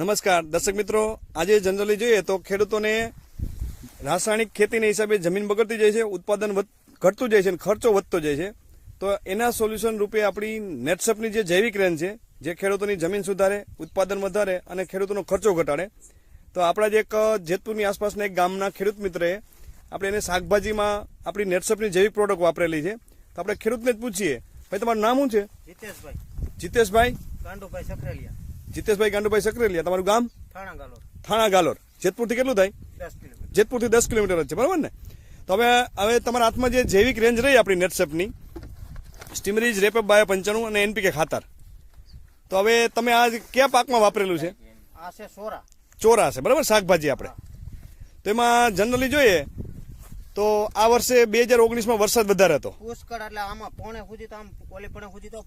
નમસ્કાર દર્શક મિત્રો, આજે જનરલી જોઈએ તો ખેડૂતોને રાસાયણિક ખેતીના હિસાબે જમીન બગડતી જાય છે, ઉત્પાદન ઘટતું જાય છે અને ખર્ચો વધતો જાય છે. તો એના સોલ્યુશન રૂપે આપણી નેટસપની જે જૈવિક રેન્જ છે, જે ખેડૂતોની જમીન સુધારે, ઉત્પાદન વધારે અને ખેડૂતોનો ખર્ચો ઘટાડે. તો આપણા જે એક જેતપુરની આસપાસના એક ગામના ખેડૂત મિત્રએ આપણે એને શાકભાજીમાં આપણી નેટસપની જૈવિક પ્રોડક્ટ વાપરેલી છે. તો આપણે ખેડૂતને જ પૂછીએ, ભાઈ તમારું નામ શું છે? જીતેશભાઈ સકરેલિયા. જીતેશભાઈ ગાંડુભાઈ સકરેલિયા. તમારું ગામ? થાણા ગાલોર. જેતપુરથી કેટલું થાય? 10 કિલોમીટર. જેતપુરથી 10 કિલોમીટર જ છે, બરાબર ને? તો હવે તમારા હાથમાં જે જૈવિક રેન્જ રહી આપણી નેટસપની, સ્ટીમરીજ, રેપઅપ, બાયો 95 અને એનપીકે ખાતર, તો હવે તમે આ કયા પાકમાં વાપરેલું છે? આ છે ચોરા છે, બરાબર, શાકભાજી આપણે. તો એમાં જનરલી જોઈએ તો આ વર્ષે 2019માં વરસાદ વધારે હતો, પુષ્કળ. એટલે આમાં પોણે સુધી તો આમ ઓલી પોણે સુધી તો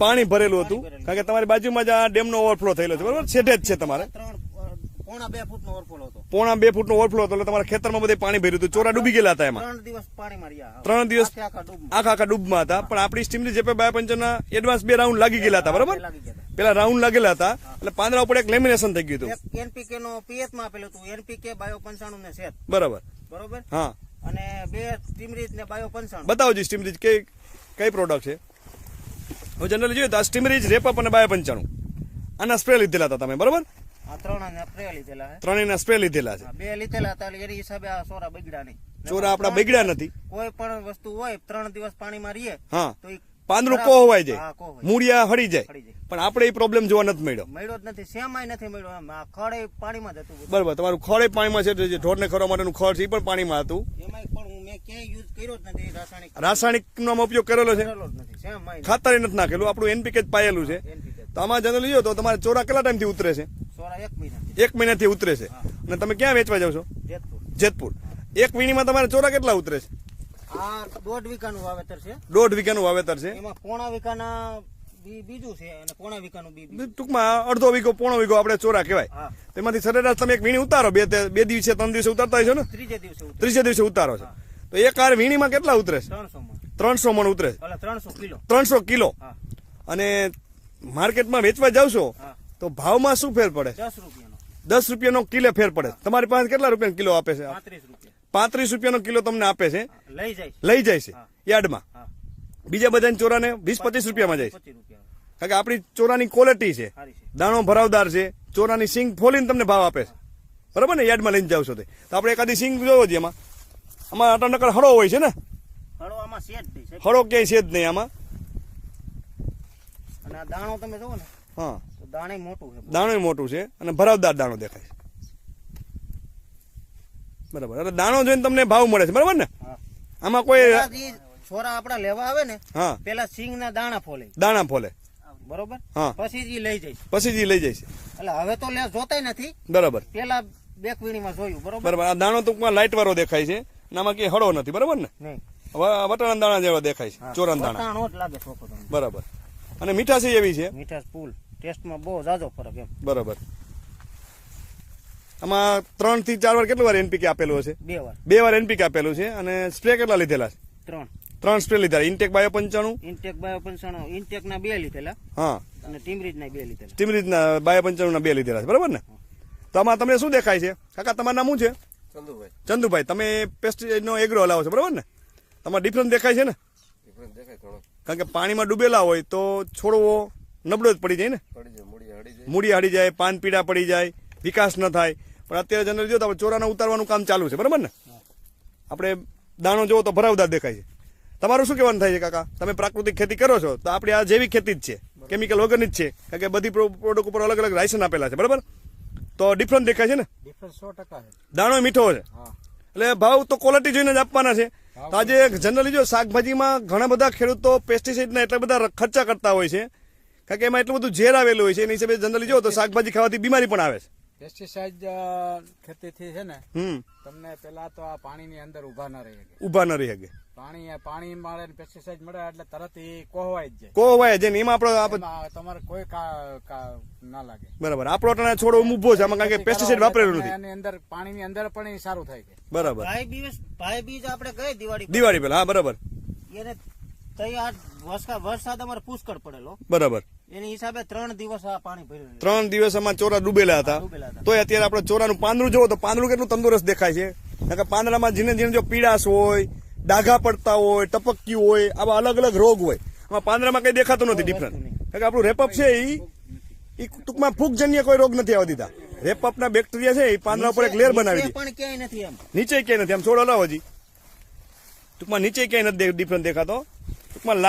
પાણી ભરેલું હતું, કારણ કે તમારી બાજુમાં જ આ ડેમનો ઓવરફ્લો થયેલો છે, બરાબર, છેટે જ છે તમારે. પોણા 2 ફૂટનો ઓવરફ્લો હતો. પોણા 2 ફૂટનો ઓવરફ્લો હતો, એટલે તમારા ખેતરમાં બધે પાણી ભર્યું હતું, ચોરા ડૂબી ગયેલા હતા એમાં. 3 દિવસ પાણીમાં રહ્યા. 3 દિવસ આખા ડૂબમાં હતા. પણ આપણી સ્ટીમરી જેપે બાયો 95 એડવાન્સ 2 રાઉન્ડ લાગી ગયેલા હતા, બરાબર. પેલા રાઉન્ડ લાગેલા હતા એટલે પાંદડા ઉપર એક લેમિનેશન થઈ ગયું હતું. એનપીકે નો પીએચ માં આપેલું હતું, એનપીકે બાયો 95 ને સેટ, બરાબર. હા, અને 2 સ્ટીમરીજ ને બાયો 95. બતાવો જી સ્ટીમરીજ કઈ પ્રોડક્ટ છે. હવે જનરલી જોઈએ તો આ સ્ટીમરીજ, રેપઅપ અને બાયો 95 આના સ્પ્રે લીધેલા હતા તમે, બરાબર? આ ત્રણેયના સ્પ્રે લીધેલા છે. ત્રણેયના સ્પ્રે લીધેલા છે. 2 લીધેલા હતા એટલે એની હિસાબે આ સોરા બગડ્યા નહીં. ચોરા આપડા બગડ્યા નથી. કોઈ પણ વસ્તુ હોય 3 દિવસ પાણીમાં રહીએ હા, તો પાંદડું કોહવાઈ જાય, મૂળિયા હળી જાય. પણ આપણે એ પ્રોબ્લેમ જોવા નથી મળ્યો જ નથી. સેમાય નથી મળ્યો. આમ આ ખડ પાણીમાં જ હતું, બરાબર. તમારું ખડ પાણીમાં છે, જે ઢોરને ખરવા માટેનું ખડ છે એ પણ પાણીમાં હતું. એમાં પણ મેં ક્યાંય યુઝ કર્યો જ નથી. રાસાયણિક નો ઉપયોગ કરેલો છે, ખાતર નથી નાખેલું, આપણું એનપીકે જ પાયેલું છે. તો આમાં જનરલી જોઈએ તો તમારે ચોરા કેટલા ટાઈમથી ઉતરે છે? 1 મહિનાથી ઉતરે છે. અને તમે ક્યાં વેચવા જાવ છો? જેતપુર. એક વીણીમાં તમારે ચોરા કેટલા ઉતરે છે? આ 1.5 વીઘાનું વાવેતર છે. 1.5 વીઘાનું વાવેતર છે. એમાં પોણા વીઘાના બીજું છે અને પોણા વીઘાનું ટૂંકમાં અડધો વીઘો, પોણો વીઘો આપણે ચોરા કહેવાય. તેમાંથી સરેરાશ તમે એક વીણી ઉતારો, બે દિવસે 3 દિવસે ઉતારતા હશો ને? ત્રીજે દિવસે ઉતારો છો. તો એક આ વીણીમાં કેટલા ઉતરે છે? 300 મણ ઉતરે છે. 300 કિલો. અને માર્કેટમાં વેચવા જાવ છો તો ભાવમાં શું ફેર પડે? 10 રૂપિયાનો કિલો ફેર પડે. તમારી પાસે કેટલા રૂપિયા કિલો આપે છે? 35 રૂપિયાનો કિલો તમને આપે છે, લઈ જાય છે યાર્ડમાં. બીજા બધા ચોરાને 20-25 રૂપિયામાં જાય છે, કારણ કે આપણી ચોરાની ક્વોલિટી છે, દાણો ભરાવદાર છે, ચોરાની સિંગ ફોલીને તમને ભાવ આપે છે, બરાબર ને? યાર્ડમાં લઈને જાવ છો તો આપણે એકાદી સિંગ જોવો છે, આમાં અટનકર હળો હોય છે ને? હળો ક્યાંય છે જ નહીં આમાં. અને આ દાણો તમે જોવો ને, હા, દાણે મોટું છે, દાણો મોટું છે અને ભરાવદાર દાણો દેખાય છે, બરાબર. એટલે દાણો જોઈને તમને ભાવ મળે છે, બરાબર ને? આમાં કોઈ છોરા આપડા લેવા આવે ને, હા, પેલા સિંગ ના દાણા ફોલે, બરોબર, હા, પછી જ લઈ જાય છે. એટલે હવે તો જોતાય નથી, બરાબર. પેલા 2 વીણીમાં જોયું, બરોબર. આ દાણો ટૂંકમાં લાઈટ વાળો દેખાય છે, આમાં કઈ હળો નથી, બરાબર ને? વટાણા દાણા જેવા દેખાય છે, ચોરા દાણા જ લાગે, બરાબર. અને મીઠાશ એવી છે, મીઠાશ ફૂલ, ટેસ્ટમાં બહુ જાજો ફરક એમ, બરાબર. આમાં 3 થી 4 વાર કેટલી વાર એનપીકે આપેલું હશે? 2 વાર એનપીકે આપેલું છે. અને સ્પ્રે કેટલા લીધેલા છે? 3 સ્પ્રે લીધેલા. ઇન્ટેક બાયો 95, ઇન્ટેક ના 2 લીધેલા, હા, અને ટીમરીજ ના 2 લીધેલા. ટીમરીજ ના બાયો 95 ના 2 લીધેલા છે, બરાબર ને? તો આમાં તમને શું દેખાય છે? કાકા તમારું નામ શું છે? ચંદુભાઈ. તમે પેસ્ટિસાઇડ નો એગ્રો હલાવો છો, બરાબર ને? તમારે ડિફરન્સ દેખાય છે ને? કારણ કે પાણીમાં ડૂબેલા હોય તો છોડવો નબળો જ પડી જાય ને, મૂડી હાડી જાય, પાન પીડા પડી જાય, વિકાસ ન થાય. પણ અત્યારે જનરલી જો તો ચોરાને ઉતારવાનું કામ ચાલુ છે, બરાબર ને? આપણે દાણો જોવો તો ભરાવદાર દેખાય છે. તમારું શું કહેવાનું થાય છે કાકા? તમે પ્રાકૃતિક ખેતી કરો છો તો આપણે આ જૈવિક ખેતી જ છે, કેમિકલ વગરની જ છે, કારણ કે બધી પ્રોડક્ટ ઉપર અલગ અલગ લાયસન્સ આપેલા છે, બરાબર? તો ડિફરન્સ દેખાય છે ને? 100% છે. દાણો મીઠો છે, એટલે ભાવ તો ક્વોલિટી જોઈને જ આપવાના છે. તો આજે જનરલી જો શાકભાજીમાં ઘણા બધા ખેડૂતો પેસ્ટિસાઇડના એટલા બધા ખર્ચા કરતા હોય છે, કારણ કે એમાં એટલું બધું ઝેર આવેલું હોય છે. એની હિસાબે જનરલી જો તો શાકભાજી ખાવાથી બીમારી પણ આવે છે. પેસ્ટિસાઇડ ખેતીથી છે ને, તમને પેલા તો આ પાણીની અંદર ઉભા ન રહી શકે. પાણી મળે ને પેસ્ટિસાઇડ મળે એટલે તરત એ કોહવાય જ જાય. એમાં તમારે કોઈ ના લાગે, બરાબર. આપણો ટણા છોડો ઊભો છે આમાં, કારણ કે પેસ્ટિસાઇડ વાપરેલું નથી. એની અંદર પાણીની અંદર પણ સારું થાય છે, બરાબર. ભાઈ બીજ આપણે ગઈ દિવાળી પેલા, હા, બરાબર. એને તો આ વરસાદ અમારે પુષ્કળ પડેલો, બરાબર. એની હિસાબે 3 દિવસ આ પાણી ભર્યું. 3 દિવસ આમાં ચોરા ડૂબેલા હતા. તોય અત્યારે આપણે ચોરાનું પાંદડું જોવો તો પાંદડું કેટલું તંદુરસ્ત દેખાય છે. કારણ કે પાંદડામાં જીને જીને જો પીડાશ હોય, ડાઘા પડતા હોય, ટપક્યું હોય, આવા અલગ અલગ રોગ હોય, આમાં પાંદડામાં કઈ દેખાતું નથી ડિફરન્ટ. કારણ કે આપણું રેપઅપ છે એ ટૂંકમાં ફૂગજન્ય કોઈ રોગ નથી આવવા દીધા. રેપઅપ ના બેક્ટેરિયા છે એ પાંદડા ઉપર એક લેયર બનાવી દીધી. પણ ક્યાંય નથી એમ, નીચે ક્યાંય નથી. આમ છોડ હલાવો હજી, ટૂંકમાં નીચે ક્યાંય નથી ડિફરન્ટ દેખાતો. ટૂંકમાં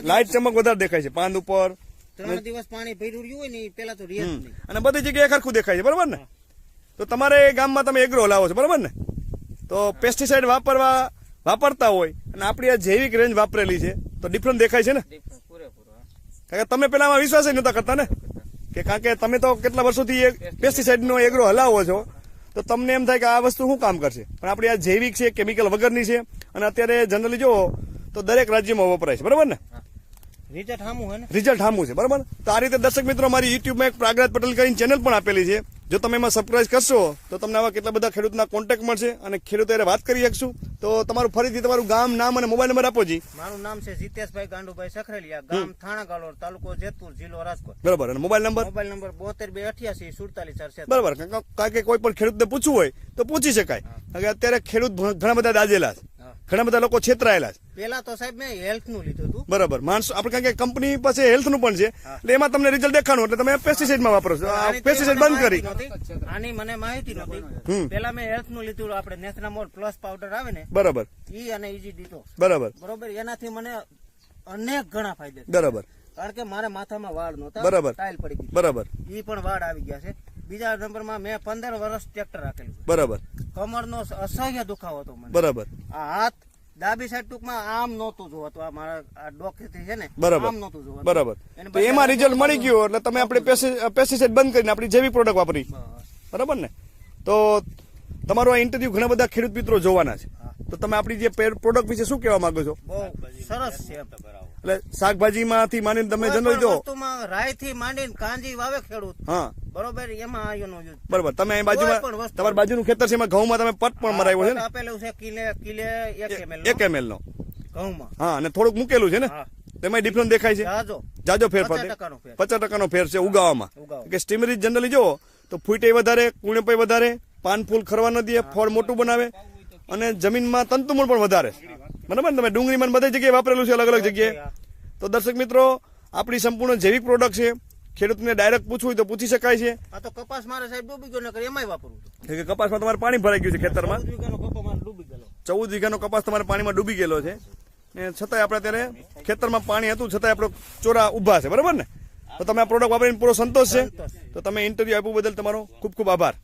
લાઇટ ચમક વધારે દેખાય છે પાંદ ઉપર. 3 દિવસ પાણી ભર્યું રહ્યું હોય ને એ પેલા તો રહે જ નહીં. અને બધી જગ્યાએ સરખું દેખાય છે, બરાબર ને? તો તમારે ગામમાં તમે એગ્રો લાવો છો, બરાબર ને? તો પેસ્ટિસાઇડ વાપરતા હોય અને આપણી આ જૈવિક રેન્જ વાપરેલી છે તો ડિફરન્ટ દેખાય છે ને? કારણ કે તમે પેલા આમાં વિશ્વાસ જ નતા કરતા ને, કે કારણ કે તમે તો કેટલા વર્ષોથી પેસ્ટિસાઇડ નો એગ્રો હલાવો છો, તો તમને એમ થાય કે આ વસ્તુ શું કામ કરશે. પણ આપણી આ જૈવિક છે, કેમિકલ વગરની છે, અને અત્યારે જનરલી જો તો દરેક રાજ્યમાં વપરાય છે, બરાબર ને? રિઝલ્ટ હામું છે, બરાબર. તો આ રીતે દર્શક મિત્રો મારી યુટ્યુબમાં એક પ્રાગરાજ પટેલ કરીને ચેનલ પણ આપેલી છે. જો તમે એમાં સબસ્ક્રાઇબ કરશો તો તમને આવા કેટલા બધા ખેડૂતના કોન્ટેક્ટ મળશે અને ખેડૂતો વાત કરી શકશું. તો તમારું ફરીથી તમારું ગામ, નામ અને મોબાઈલ નંબર આપો જી. મારું નામ છે જીતેશભાઈ ગાંડુભાઈ સખરેલિયા, ગામ થાણા ગાલોર, તાલુકો જેતપુર, જિલ્લો રાજકોટ. બરાબર. અને મોબાઈલ નંબર 72 288 બરાબર. કારણ કે કોઈ પણ ખેડૂતને પૂછવું હોય તો પૂછી શકાય. કારણ કે અત્યારે ખેડૂત ઘણા બધા દાજેલા છે, ઘણા બધા લોકો છેતરાયેલા છે. પેલા તો સાહેબ મેં હેલ્થ નું લીધું હતું, બરાબર. માણસો આપણે કારણ કે કંપની પાસે હેલ્થ નું પણ છે, એટલે એમાં તમને રિઝલ્ટ દેખાનું, એટલે તમે પેસ્ટિસાઇડ માં વાપરો છો. પેસ્ટિસાઇડ બંધ કરી. આની મને માહિતી નહોતી. પેલા મેં હેલ્થ નું લીધું, આપણે નેથનામોલ પ્લસ પાવડર આવે ને, બરાબર, ઈ અને ઈજી ડિટોક્સ, બરાબર, એનાથી મને અનેક ઘણા ફાયદા, બરાબર. કારણ કે મારે માથામાં વાળ નહોતા, બરાબર, ટાઇલ પડી ગઈ, બરાબર, ઈ પણ વાળ આવી ગયા છે. બીજા નંબરમાં મેં 15 વર્ષ ટ્રેક્ટર રાખેલું, બરાબર. કમરનો અસહ્ય દુખાવો હતો મને, બરાબર. આ હાથ ડાબી સાઈડ ટૂંકમાં આમ નહોતું જોવાતું, આ મારા આ ડોકેથી છે ને, બરાબર, આમ નહોતું જોવાતું, બરાબર. તો એમાં રિઝલ્ટ મળી ગયું, એટલે તમે આપણે પેસ્ટિસાઇડ બંધ કરીને આપણી જૈવિક પ્રોડક્ટ વાપરી, બરાબર ને? તો તમારો આ ઇન્ટરવ્યુ ઘણા બધા ખેડૂત મિત્રો જોવાના છે, તો તમે આપણી જે પ્રોડક્ટ વિશે શું કહેવા માંગો છો? બહુ સરસ છે. એટલે શાકભાજીમાંથી માંડીને તમે જનરલી જો રાય થી માંડીને કાંજી વાવે ખેડૂત, હા, બરોબર, એમાં આયોનો યુઝ, બરાબર. તમે અહીં બાજુમાં તમારી બાજુનું ખેતર છે, એમાં ઘઉંમાં તમે પટ પણ મરાવ્યો છે ને? આપેલું છે કિલે 1 ml નો ઘઉંમાં, હા, અને થોડુંક મૂકેલું છે ને, તેમાં ડિફરન્સ દેખાય છે. જાજો ફેર 50% ફેર છે ઉગાવામાં. કે સ્ટીમરીજ જનરલી જો તો ફૂટે વધારે, કુણપય વધારે, પાન ફૂલ ખરવા ન દે, ફળ મોટું બનાવે, અને જમીનમાં તંતુમૂળ પણ વધારે, બરાબર. તમે ડુંગળીમાં બધી જગ્યાએ વાપરેલું છે, અલગ અલગ જગ્યાએ. તો દર્શક મિત્રો, આપણી સંપૂર્ણ જૈવિક પ્રોડક્ટ છે. ખેડૂતને ડાયરેક્ટ પૂછવું હોય તો પૂછી શકાય છે. આ તો કપાસ મારે સાહેબ ડૂબી ગયો, નકર એમાંય વાપરવું. કે કપાસમાં તમારે પાણી ભરાઈ ગયું છે ખેતરમાં, 14 વીઘાનો કપા મારે ડૂબી ગયેલો, 14 વીઘાનો કપાસ તમારે પાણીમાં ડૂબી ગયેલો છે, ને છતાંય આપણે ત્યારે ખેતરમાં પાણી હતું છતાંય આપણે ચોરા ઉભા છે, બરાબર ને? તો તમે આ પ્રોડક્ટ વાપરીને પૂરો સંતોષ છે. તો તમે ઇન્ટરવ્યુ આપ્યું બદલ તમારો ખૂબ ખૂબ આભાર.